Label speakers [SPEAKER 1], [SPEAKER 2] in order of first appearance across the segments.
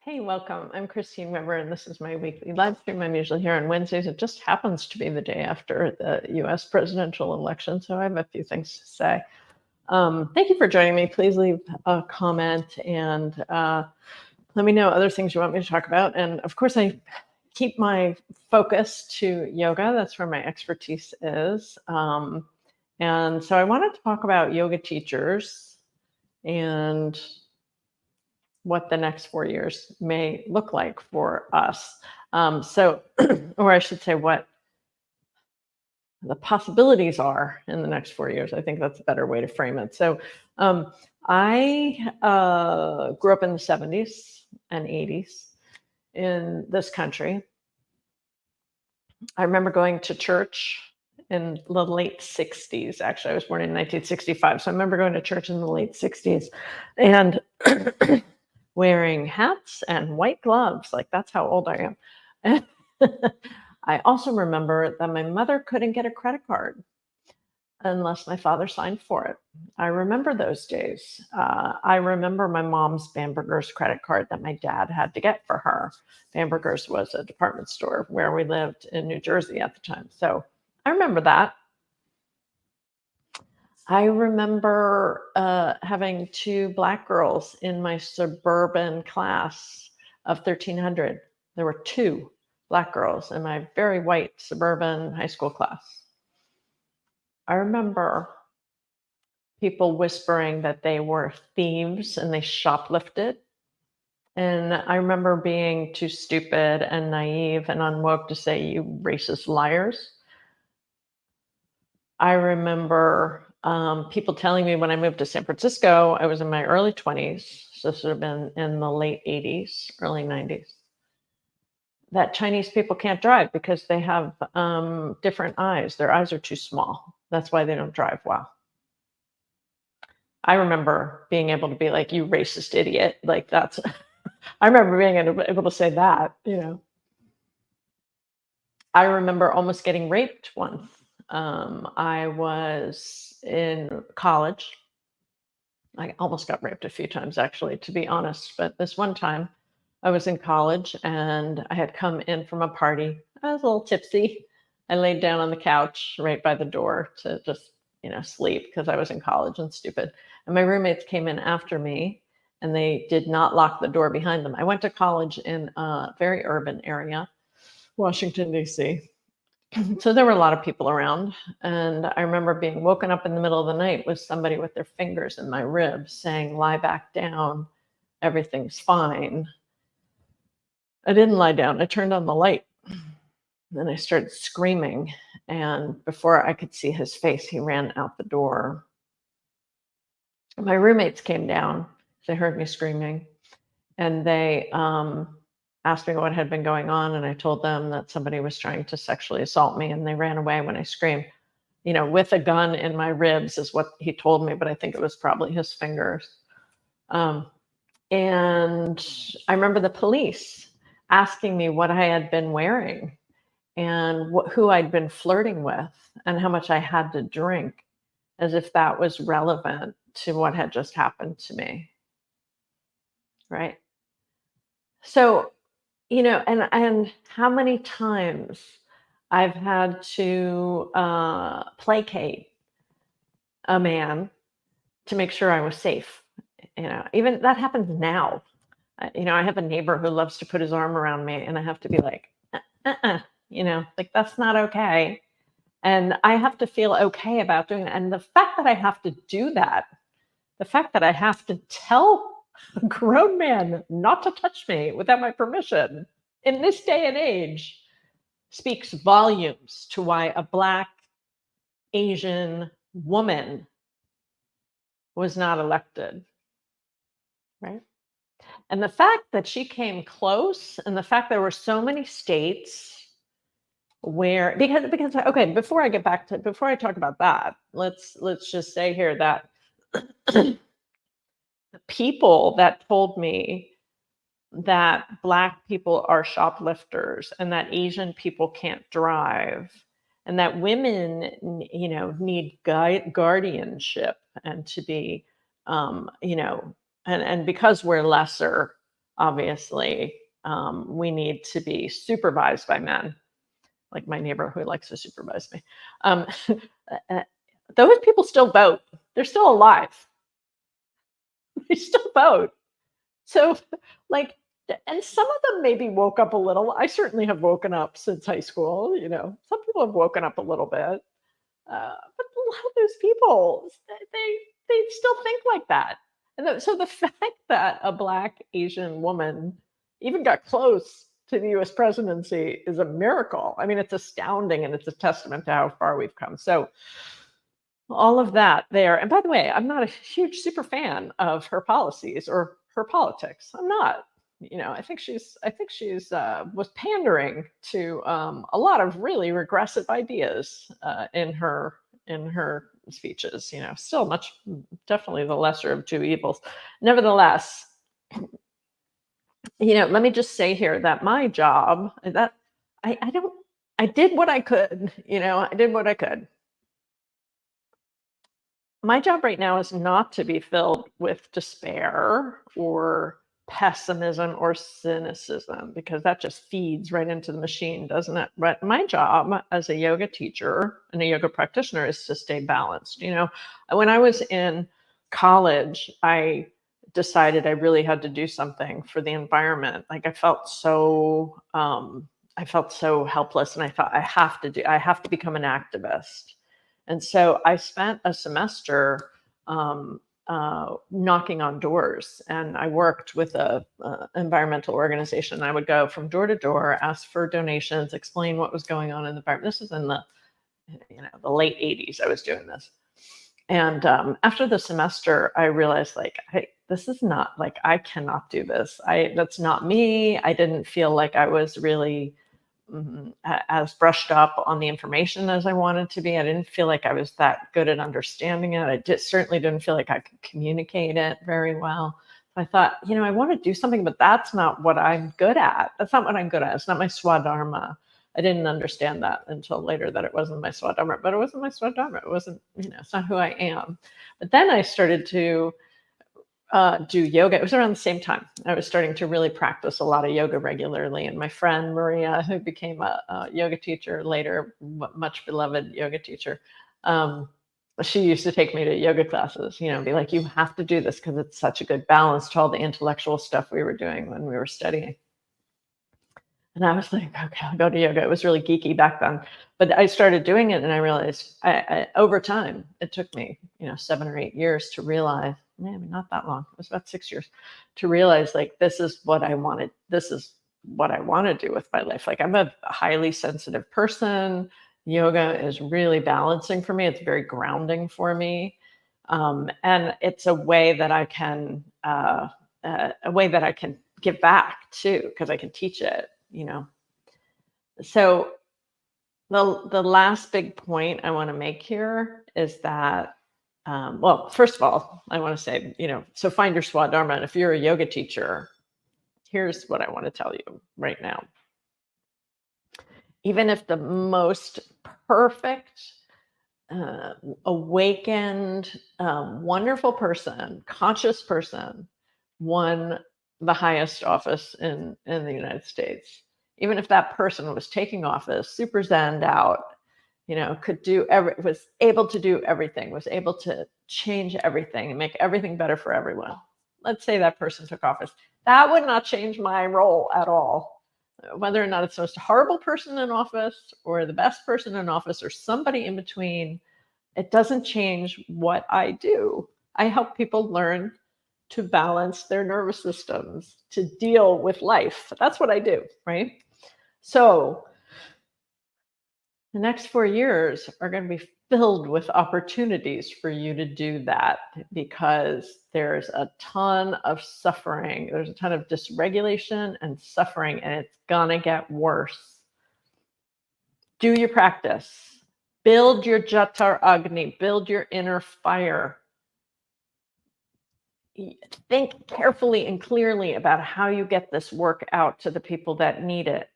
[SPEAKER 1] Hey, welcome. I'm Christine Weber, and this is my weekly live stream. I'm usually here on Wednesdays. It just happens to be the day after the US presidential election, so I have a few things to say. Thank you for joining me. Please leave a comment and let me know other things you want me to talk about. And of course, I keep my focus to yoga. That's where my expertise is. And so I wanted to talk about yoga teachers and what the next 4 years may look like for us. Or I should say, what the possibilities are in the next 4 years. I think that's a better way to frame it. So, I grew up in the 70s and 80s in this country. I remember going to church in the late 60s. Actually, I was born in 1965. So I remember going to church in the late 60s and wearing hats and white gloves. Like, that's how old I am. I also remember that my mother couldn't get a credit card unless my father signed for it. I remember those days. I remember my mom's Bamberger's credit card that my dad had to get for her. Bamberger's was a department store where we lived in New Jersey at the time. So I remember that. I remember having two Black girls in my suburban class of 1,300. There were two Black girls in my very white suburban high school class. I remember people whispering that they were thieves and they shoplifted. And I remember being too stupid and naive and unwoke to say, "You racist liars." I remember people telling me when I moved to San Francisco, I was in my early 20s, so this would have been in the late 80s, early 90s, that Chinese people can't drive because they have different eyes. Their eyes are too small. That's why they don't drive well. I remember being able to be like, "You racist idiot." Like, that's, I remember being able to say that. I remember almost getting raped once. I was in college. I almost got raped a few times, actually, to be honest. But this one time, I was in college and I had come in from a party. I was a little tipsy. I laid down on the couch right by the door to just, sleep because I was in college and stupid. And my roommates came in after me and they did not lock the door behind them. I went to college in a very urban area, Washington, D.C. So there were a lot of people around. And I remember being woken up in the middle of the night with somebody with their fingers in my ribs saying, "Lie back down. Everything's fine." I didn't lie down. I turned on the light. Then I started screaming. And before I could see his face, he ran out the door. My roommates came down. They heard me screaming. And they asked me what had been going on. And I told them that somebody was trying to sexually assault me. And they ran away when I screamed. With a gun in my ribs is what he told me. But I think it was probably his fingers. And I remember the police asking me what I had been wearing and who I'd been flirting with and how much I had to drink, as if that was relevant to what had just happened to me. Right. So, and how many times I've had to placate a man to make sure I was safe. Even that happens now. I have a neighbor who loves to put his arm around me and I have to be like, like, that's not okay. And I have to feel okay about doing that. And the fact that I have to do that, the fact that I have to tell a grown man not to touch me without my permission in this day and age speaks volumes to why a Black Asian woman was not elected. Right. And the fact that she came close and the fact there were so many states where, because okay, before I talk about that, let's just say here that the people that told me that Black people are shoplifters and that Asian people can't drive and that women, need guardianship and to be, and because we're lesser, obviously, we need to be supervised by men, like my neighbor who likes to supervise me. Um, uh, those people still vote. They're still alive. They still vote. So, like, and some of them maybe woke up a little. I certainly have woken up since high school. Some people have woken up a little bit, but a lot of those people, they still think like that. So the fact that a Black Asian woman even got close to the U.S. presidency is a miracle. I mean, it's astounding, and it's a testament to how far we've come. So all of that there. And by the way, I'm not a huge super fan of her policies or her politics. I'm not. I think she's was pandering to a lot of really regressive ideas in her speeches. Still much, definitely the lesser of two evils. Nevertheless, let me just say here that my job, that I don't, I did what I could. I did what I could. My job right now is not to be filled with despair or pessimism or cynicism, because that just feeds right into the machine, doesn't it? But my job as a yoga teacher and a yoga practitioner is to stay balanced. When I was in college, I decided I really had to do something for the environment. Like, I felt so helpless, and I thought I have to become an activist. And so I spent a semester knocking on doors, and I worked with a environmental organization. I would go from door to door, ask for donations, explain what was going on in the environment. This was in the late '80s. I was doing this, and after the semester, I realized, like, this is not, like, I cannot do this. That's not me. I didn't feel like I was really as brushed up on the information as I wanted to be. I didn't feel like I was that good at understanding it. Certainly didn't feel like I could communicate it very well. So I thought, I want to do something, but that's not what I'm good at. That's not what I'm good at. It's not my swadharma. I didn't understand that until later, that it wasn't my swadharma, but it wasn't my swadharma. It wasn't, it's not who I am. But then I started to do yoga. It was around the same time I was starting to really practice a lot of yoga regularly. And my friend Maria, who became a yoga teacher later, much beloved yoga teacher, she used to take me to yoga classes, be like, you have to do this because it's such a good balance to all the intellectual stuff we were doing when we were studying. And I was like, okay, I'll go to yoga. It was really geeky back then. But I started doing it, and I realized over time, it took me, 7 or 8 years to realize, maybe not that long. It was about 6 years to realize, like, this is what I wanted. This is what I want to do with my life. Like, I'm a highly sensitive person. Yoga is really balancing for me. It's very grounding for me. And it's a way that I can, give back too, because I can teach it. So the last big point I want to make here is that, well, first of all, I want to say, so find your swadharma. And if you're a yoga teacher, here's what I want to tell you right now. Even if the most perfect, awakened, wonderful person, conscious person won the highest office in the United States, even if that person was taking office super zenned out, was able to do everything, was able to change everything and make everything better for everyone. Let's say that person took office. That would not change my role at all. Whether or not it's the most horrible person in office or the best person in office or somebody in between, it doesn't change what I do. I help people learn to balance their nervous systems, to deal with life. That's what I do, right? So the next 4 years are going to be filled with opportunities for you to do that, because there's a ton of suffering. There's a ton of dysregulation and suffering, and it's going to get worse. Do your practice. Build your Jatar Agni. Build your inner fire. Think carefully and clearly about how you get this work out to the people that need it.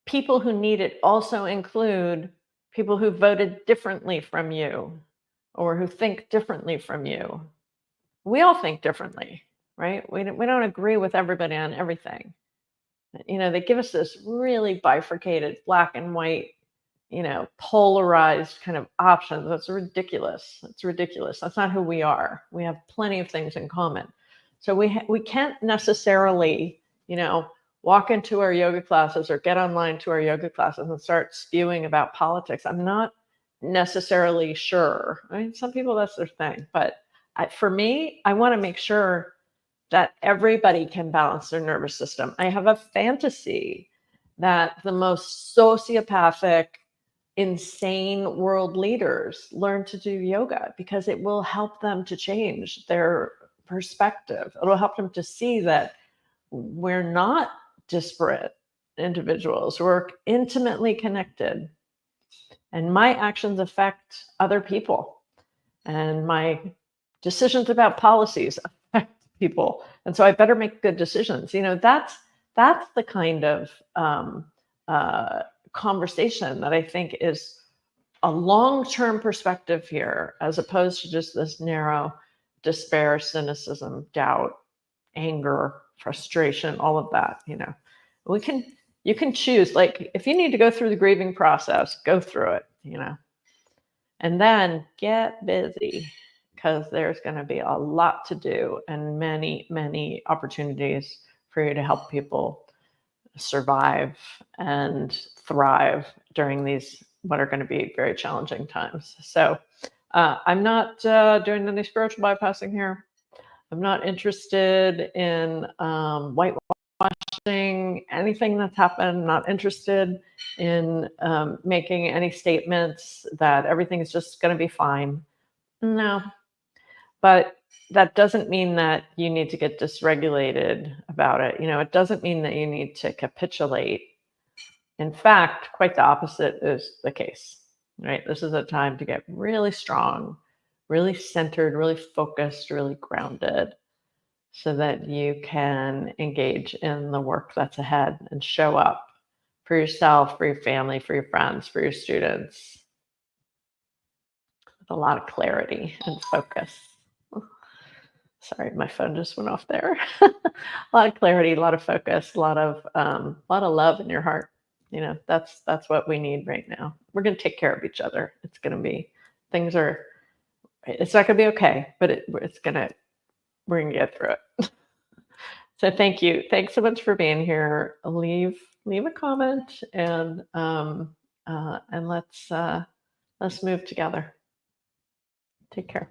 [SPEAKER 1] People who need it also include people who voted differently from you or who think differently from you. we all think differently, right? We don't agree with everybody on everything. They give us this really bifurcated black and white, polarized kind of options. That's ridiculous. It's ridiculous. That's not who we are. We have plenty of things in common. So we can't necessarily, walk into our yoga classes or get online to our yoga classes and start spewing about politics. I'm not necessarily sure. I mean, some people, that's their thing. But for me, I want to make sure that everybody can balance their nervous system. I have a fantasy that the most sociopathic, insane world leaders learn to do yoga because it will help them to change their perspective. It'll help them to see that we're not disparate individuals, we're intimately connected. And my actions affect other people, and my decisions about policies affect people. And so I better make good decisions. That's the kind of conversation that I think is a long-term perspective here, as opposed to just this narrow despair, cynicism, doubt, anger, frustration, all of that. You can choose, like, if you need to go through the grieving process, go through it, and then get busy, because there's going to be a lot to do and many, many opportunities for you to help people survive and thrive during these, what are going to be very challenging times. So I'm not doing any spiritual bypassing here. I'm not interested in whitewashing anything that's happened. Not interested in making any statements that everything is just going to be fine. No, but that doesn't mean that you need to get dysregulated about it. It doesn't mean that you need to capitulate. In fact, quite the opposite is the case, right? This is a time to get really strong, really centered, really focused, really grounded, so that you can engage in the work that's ahead and show up for yourself, for your family, for your friends, for your students with a lot of clarity and focus. Sorry, my phone just went off there. A lot of clarity, a lot of focus, a lot of love in your heart. That's what we need right now. We're going to take care of each other. It's going to be, it's not going to be okay, but we're going to get through it. So thank you. Thanks so much for being here. Leave a comment, and let's move together. Take care.